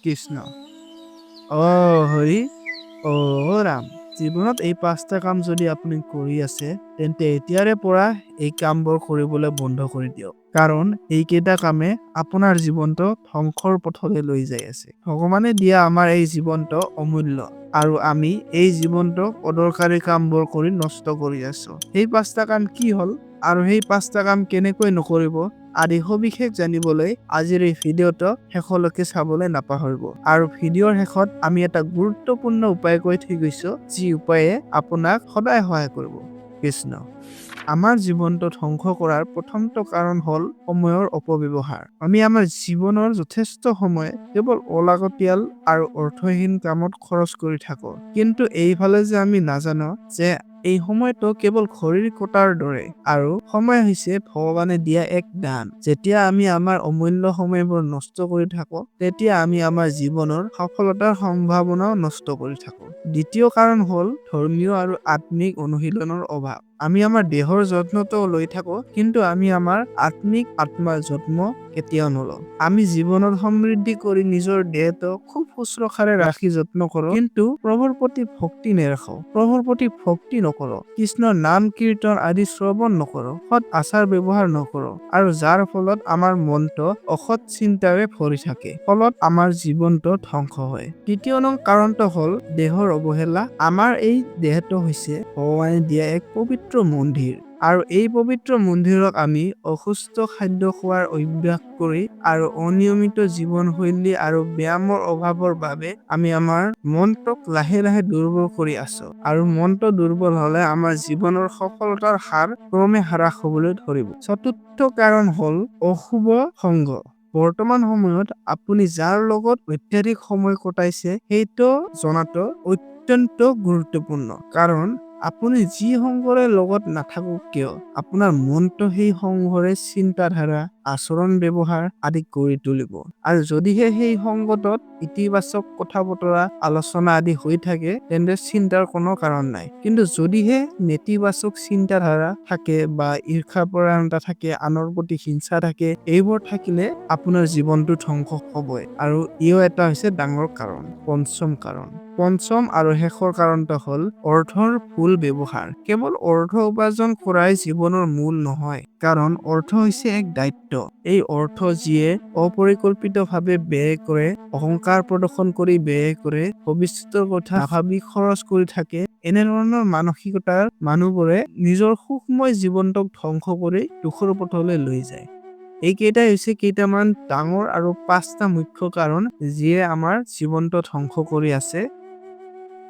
কৃষ্ণ। অ হৰি, অ ৰাম। জীৱনত এই 5টা কাম যদি আপুনি কৰি আছে, তেন্তে এতিয়াৰে পৰা এই কামবোৰ কৰিবলৈ বন্ধ কৰি দিয়ক। কাৰণ এইকেইটা কামে আপোনাৰ জীৱনটো ধ্বংসৰ পথলৈ লৈ যাই আছে। ভগৱানে দিয়া আমাৰ এই জীৱনটো অমূল্য, আৰু আমি এই জীৱনটো অদৰকাৰী কামবোৰ কৰি নষ্ট কৰি আছো। সেই 5টা কাম কি হ'ল আৰু সেই 5টা কাম কেনেকৈ নকৰিব আদি সবিশেষ জানিবলৈ আজিৰ এই ভিডিঅ'টো শেষলৈকে চাবলৈ নাপাহৰিব। আৰু ভিডিঅ'ৰ শেষত আমি এটা গুৰুত্বপূৰ্ণ উপায় কৈ থৈ গৈছো, যি উপায়ে আপোনাক সদায় সহায় কৰিব। কৃষ্ণ। আমাৰ জীৱনটো ধ্বংস কৰাৰ প্ৰথমটো কাৰণ হ'ল সময়ৰ অপব্যৱহাৰ। আমি আমাৰ জীৱনৰ যথেষ্ট সময় কেৱল অলাগতিয়াল আৰু অৰ্থহীন কামত খৰচ কৰি থাকো। কিন্তু এইফালে যে আমি নাজানো যে এই সময়টো কেৱল ঘড়ীৰ কটাৰ দৰে, আৰু সময় হৈছে ভগৱানে দিয়া এক দান। যেতিয়া আমি আমাৰ অমূল্য সময়বোৰ নষ্ট কৰি থাকো, তেতিয়া আমি আমাৰ জীৱনৰ সফলতাৰ সম্ভাৱনাও নষ্ট কৰি থাকো। দ্বিতীয় কাৰণ হ'ল ধৰ্মীয় আৰু আত্মিক অনুশীলনৰ অভাৱ। আমি আমাৰ দেহৰ যত্নটো লৈ থাকো, কিন্তু আমি আমাৰ আত্মাৰ যত্ন কেতিয়াও নলওঁ। আমি জীৱনত সমৃদ্ধি কৰি নিজৰ দেহটো খুব শুশ্ৰূষাৰে ৰাখি যত্ন কৰো, কিন্তু প্ৰভুৰ প্ৰতি ভক্তি নেৰাখো। প্ৰভুৰ প্ৰতি ভক্তি নকৰো, কৃষ্ণৰ নাম কীৰ্তন আদি শ্ৰৱণ নকৰো, সৎ আচাৰ ব্যৱহাৰ নকৰো, আৰু যাৰ ফলত আমাৰ মনটো অসৎ চিন্তাৰে ভৰি থাকে, ফলত আমাৰ জীৱনটো ধ্বংস হয়। তৃতীয় কাৰণটো হ'ল দেহৰ অৱহেলা। আমাৰ এই দেহটো হৈছে ভগৱানে দিয়া এক পবিত্ৰ মন্দিৰ, আৰু এই পবিত্ৰ মন্দিৰক আমি অসুস্থ খাদ্য খোৱাৰ অভ্যাস কৰি আৰু অনিয়মিত জীৱনশৈলী আৰু ব্যায়ামৰ অভাৱৰ বাবে আমি আমাৰ মনটোক লাহে লাহে দুৰ্বল কৰি আছো, আৰু মনটো দুৰ্বল হলে আমাৰ জীৱনৰ সফলতাৰ হাৰ ক্ৰমে হ্ৰাস হবলৈ ধৰিব। চতুৰ্থ কাৰণ হ'ল অশুভ সংগ। বৰ্তমান সময়ত আপুনি যাৰ লগত অত্যাধিক সময় কটাইছে সেইটো জনাটো অত্যন্ত গুৰুত্বপূৰ্ণ, কাৰণ আপুনি যি সংগৰে লগত নাথাকক কিয়, আপোনাৰ মনটো সেই সংগৰে চিন্তাধাৰা, আচৰণ ব্যৱহাৰ আদি কৰি তুলিব। আৰু যদিহে সেই সংগতত ইতিবাচক কথা বতৰা আলোচনা আদি হৈ থাকে, তেন্তে চিন্তাৰ কোনো কাৰণ নাই। কিন্তু যদিহে নেতিবাচক চিন্তাধাৰা থাকে বা ঈৰ্ষাপৰায়ণতা থাকে, আনৰ প্ৰতি হিংসা থাকে, এইবোৰ থাকিলে আপোনাৰ জীৱনটো ধ্বংস হ'বই। আৰু ইও এটা হৈছে ডাঙৰ কাৰণ। পঞ্চম আৰু শেষৰ কাৰণটো হ'ল অৰ্থৰ ভুল ব্যৱহাৰ। কেৱল অৰ্থ উপাৰ্জন কৰাই জীৱনৰ মূল নহয়, কাৰণ অৰ্থ হৈছে এক দায়িত্ব। এই অৰ্থ যিয়ে অপৰিকল্পিতভাৱে ব্যয় কৰে, অহংকাৰ প্ৰদৰ্শন কৰি ব্যয় কৰে, ভৱিষ্যতৰ কথা নাভাবি খৰচ কৰি থাকে, এনেধৰণৰ মানসিকতাৰ মানুহবোৰে নিজৰ সুখময় জীৱনটোক ধ্বংস কৰি দুখৰ পথলৈ লৈ যায়। এইকেইটাই হৈছে কেইটামান ডাঙৰ আৰু 5টা মুখ্য কাৰণ যিয়ে আমাৰ জীৱনটো ধ্বংস কৰি আছে।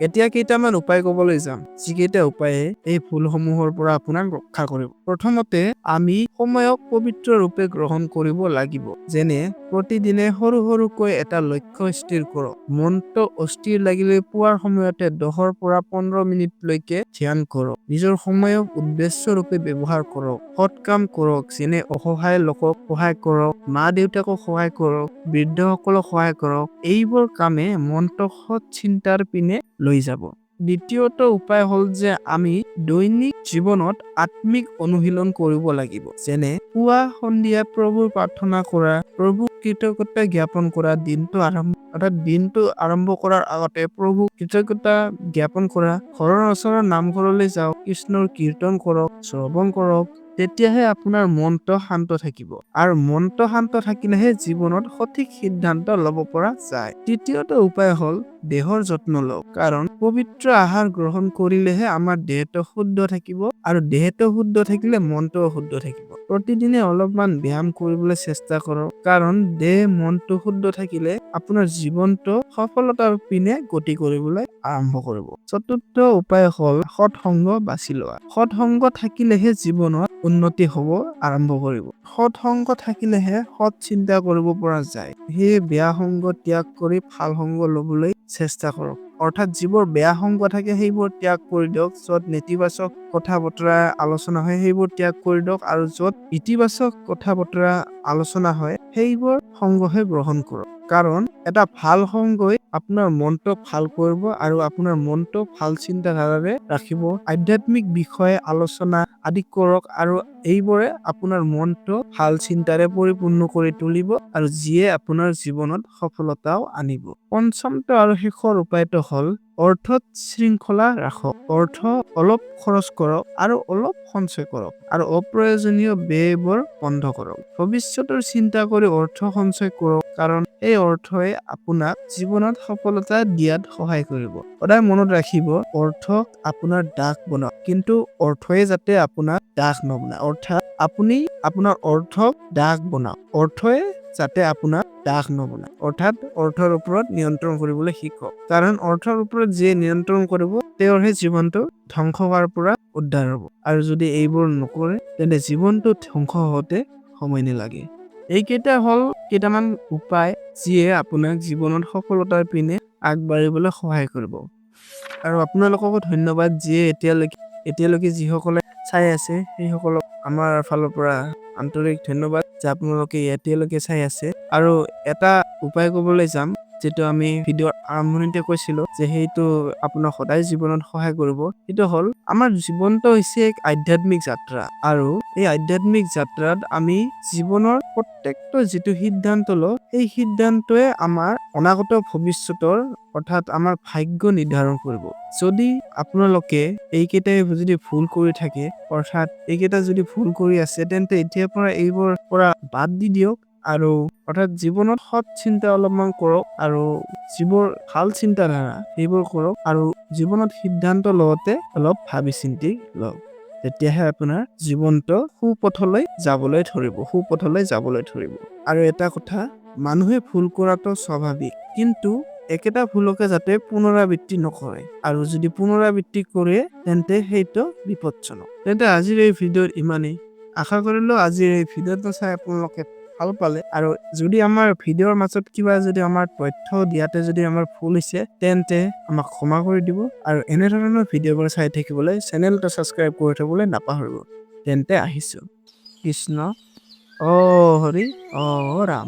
এতিয়া কেইটামান উপায় ক'বলৈ যাম, যিকেইটা উপায়ে এই ভুলসমূহৰ পৰা আপোনাক ৰক্ষা কৰিব। প্ৰথমতে, আমি সময়ক পবিত্ৰ ৰূপে গ্ৰহণ কৰিব লাগিব। যেনে প্ৰতিদিনে সৰু সৰুকৈ এটা লক্ষ্য স্থিৰ কৰক। মনটো অস্থিৰ লাগিলে পুৱাৰ সময়তে 10 পৰা 15 মিনিটলৈকে ধ্যান কৰক। নিজৰ সময়ক উদ্দেশ্য ৰূপে ব্যৱহাৰ কৰক। সৎ কাম কৰক, যেনে অসহায় লোকক সহায় কৰক, মা-দেউতাকক সহায় কৰক, বৃদ্ধসকলক সহায় কৰক। এইবোৰ কামে মনটোক সৎ চিন্তাৰ পিনে লৈ যাব। দ্বিতীয়টো উপায় হ'ল যে আমি দৈনিক জীৱনত আত্মিক অনুশীলন কৰিব লাগিব। যেনে পুৱা সন্ধিয়া প্ৰভুৰ প্ৰাৰ্থনা কৰা, প্ৰভুক কৃতজ্ঞতা জ্ঞাপন কৰা, দিনটো আৰম্ভ কৰাৰ আগতে প্ৰভুক কৃতজ্ঞতা জ্ঞাপন কৰা, ঘৰৰ ওচৰৰ নামঘৰলৈ যাওক, কৃষ্ণৰ কীৰ্তন কৰক, শ্ৰৱণ কৰক। তেতিয়াহে আপোনাৰ মনটো শান্ত থাকিব, আৰু মনটো শান্ত থাকিলেহে জীৱনত সঠিক সিদ্ধান্ত ল'ব পৰা যায়। তৃতীয়টো উপায় হ'ল দেহৰ যত্ন লওক, কাৰণ পবিত্ৰ আহাৰ গ্ৰহণ কৰিলেহে আমাৰ দেহটো শুদ্ধ থাকিব, আৰু দেহটো শুদ্ধ থাকিলে মনটোও শুদ্ধ থাকিব। প্ৰতিদিনে অলপমান ব্যায়াম কৰিবলৈ চেষ্টা কৰক, কাৰণ দেহ মনটো শুদ্ধ থাকিলে আপোনাৰ জীৱনটো সফলতাৰ পিনে গতি কৰিবলৈ আৰম্ভ কৰিব। চতুৰ্থ উপায় হ'ল সৎ সংগ বাছি লোৱা। সৎ সংগ থাকিলেহে জীৱনত উন্নতি হ'ব আৰম্ভ কৰিব। সৎ সংগ থাকিলেহে সৎ চিন্তা কৰিব পৰা যায়। সেয়ে বেয়া সংগ ত্যাগ কৰি ভাল সংগ ল'বলৈ চেষ্টা কৰক। অৰ্থাৎ যিবোৰ বেয়া সংগ থাকে সেইবোৰ ত্যাগ কৰি দিয়ক। য'ত নেতিবাচক কথা বতৰা আলোচনা হয় সেইবোৰ ত্যাগ কৰি দিয়ক, আৰু য'ত ইতিবাচক কথা বতৰা আলোচনা হয় সেইবোৰ সংগহে গ্ৰহণ কৰক। কাৰণ এটা ভাল সংগই আপোনাৰ মনটো ভাল কৰিব আৰু আপোনাৰ মনটো ভাল চিন্তাধাৰাৰে ৰাখিব। আধ্যাত্মিক বিষয়ে আলোচনা আদি কৰক আৰু এইবোৰে আপোনাৰ মনটো ভাল চিন্তাৰে পৰিপূৰ্ণ কৰি তুলিব আৰু যিয়ে আপোনাৰ জীৱনত সফলতাও আনিব। পঞ্চমটো আৰু শেষৰ উপায়টো হ'ল অৰ্থত শৃংখলা ৰাখক। অৰ্থ অলপ খৰচ কৰক আৰু অলপ সঞ্চয় কৰক আৰু অপ্ৰয়োজনীয় ব্যয়বোৰ বন্ধ কৰক। ভৱিষ্যতৰ চিন্তা কৰি অৰ্থ সঞ্চয় কৰক, কাৰণ এই অৰ্থই আপোনাক জীৱনত সফলতা দিয়াত সহায় কৰিব। সদায় মনত ৰাখিব, অৰ্থক আপোনাৰ দাস বনাওক, কিন্তু অৰ্থই যাতে আপোনাক দাস নবনায়। অৰ্থাৎ আপুনি আপোনাৰ অৰ্থক দাস বনাওক, অৰ্থই যাতে আপোনাক দাস নবনায়। অৰ্থাৎ অৰ্থৰ ওপৰত নিয়ন্ত্ৰণ কৰিবলৈ শিকক, কাৰণ অৰ্থৰ ওপৰত যিয়ে নিয়ন্ত্ৰণ কৰিব তেওঁৰহে জীৱনটো ধ্বংস হোৱাৰ পৰা উদ্ধাৰ হ'ব। আৰু যদি এইবোৰ নকৰে তেন্তে জীৱনটো ধ্বংস হওঁতে সময় নালাগে। এইকেইটা হ'ল কেইটামান উপায় যিয়ে আপোনাক জীৱনত সফলতাৰ পিনে আগবাঢ়িবলৈ সহায় কৰিব। আৰু আপোনালোককো ধন্যবাদ, যিয়ে এতিয়ালৈকে যিসকলে চাই আছে সেইসকলক আমাৰ ফালৰ পৰা আন্তৰিক ধন্যবাদ যে আপোনালোকে এতিয়ালৈকে চাই আছে। আৰু এটা উপায় ক'বলৈ যাম, যিটো আমি ভিডিঅ'ৰ আৰম্ভণিতে কৈছিলো যে সেইটো আপোনাক সদায় জীৱনত সহায় কৰিব। সেইটো হ'ল, আমাৰ জীৱনটো হৈছে এক আধ্যাত্মিক যাত্ৰা, আৰু এই আধ্যাত্মিক যাত্ৰাত আমি জীৱনৰ প্ৰত্যেকটো যিটো সিদ্ধান্ত লওঁ সেই সিদ্ধান্তই আমাৰ অনাগত ভৱিষ্যতৰ অৰ্থাৎ আমাৰ ভাগ্য নিৰ্ধাৰণ কৰিব। যদি আপোনালোকে এইকেইটাই যদি ভুল কৰি থাকে, অৰ্থাৎ এইকেইটা যদি ভুল কৰি আছে, তেন্তে এতিয়াৰ পৰা এইবোৰ পৰা বাদ দি দিয়ক আৰু অৰ্থাৎ জীৱনত সৎ চিন্তা অলপমান কৰক আৰু যিবোৰ ভাল চিন্তাধাৰা সেইবোৰ কৰক আৰু জীৱনত সিদ্ধান্ত লওঁতে অলপ ভাবি চিন্তি লওক। তেতিয়াহে আপোনাৰ জীৱনটো সুপথলৈ যাবলৈ ধৰিব। আৰু এটা কথা, মানুহে ভুল কৰাটো স্বাভাৱিক, কিন্তু একেটা ভুলকে যাতে পুনৰাবৃত্তি নকৰে, আৰু যদি পুনৰাবৃত্তি কৰে তেন্তে সেইটো বিপদজনক। তেন্তে আজিৰ এই ভিডিঅ'ত ইমানেই। আশা কৰিলো আজিৰ এই ভিডিঅ'টো চাই আপোনালোকে ভাল পালে, আৰু যদি আমাৰ ভিডিঅ'ৰ মাজত কিবা যদি আমাৰ তথ্য দিয়াতে যদি আমাৰ ভুল হৈছে তেন্তে আমাক ক্ষমা কৰি দিব, আৰু এনেধৰণৰ ভিডিঅ'বোৰ চাই থাকিবলৈ চেনেলটো ছাবস্ক্ৰাইব কৰি থবলৈ নাপাহৰিব। তেন্তে আহিছো। কৃষ্ণ, অ হৰি, অ ৰাম।